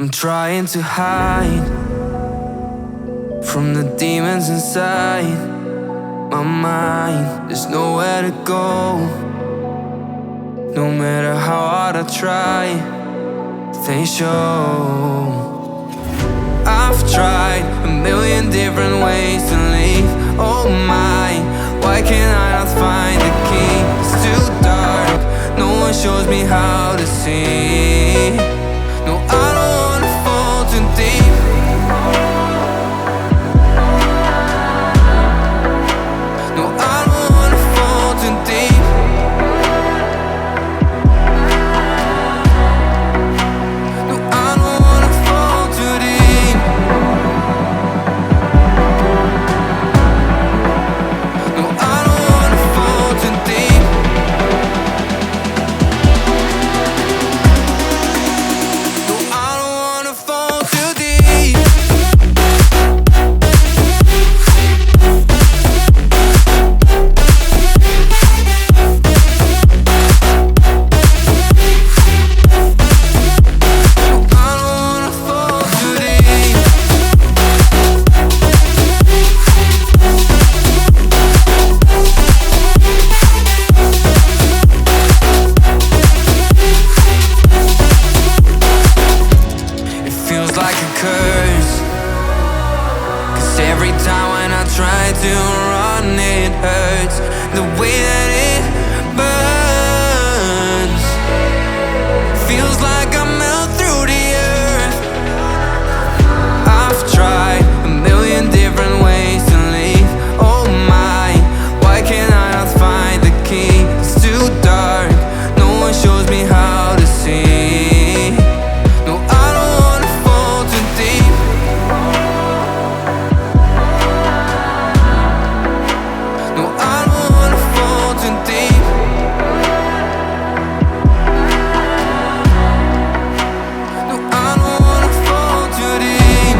I'm trying to hide from the demons inside my mind. There's nowhere to go. No matter how hard I try, they show. I've tried a million different ways to leave. Oh my, why can't I not find the key? It's too dark, no one shows me how to see. No, I don't wanna fall too deep. No, I don't wanna fall too deep. No, I don't wanna fall too deep. No, I don't wanna fall too deep. No, I don't wanna fall too deep. Like a curse, 'cause every time when I try to run it hurts. The way that it burns feels like I melt through the earth. I've tried a million different ways to leave. Oh my, why can't I not find the key? It's too dark, no one shows me how to see. No, I don't wanna fall too deep. No, I don't wanna fall too deep. No, I don't wanna fall too deep.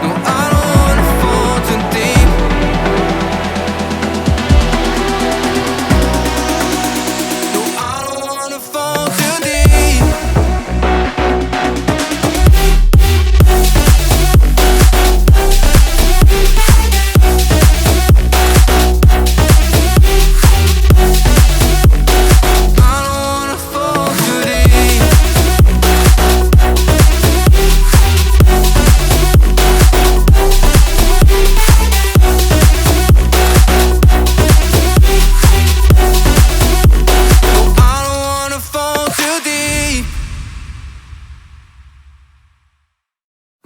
No, I don't wanna fall too deep. No, I don't wanna fall too deep. I don't wanna fall too deep. No, I don't wanna fall too deep.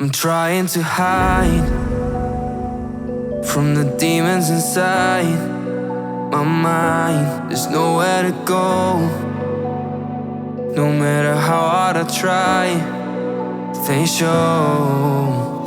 I'm trying to hide from the demons inside my mind. There's nowhere to go. No matter how hard I try, they show.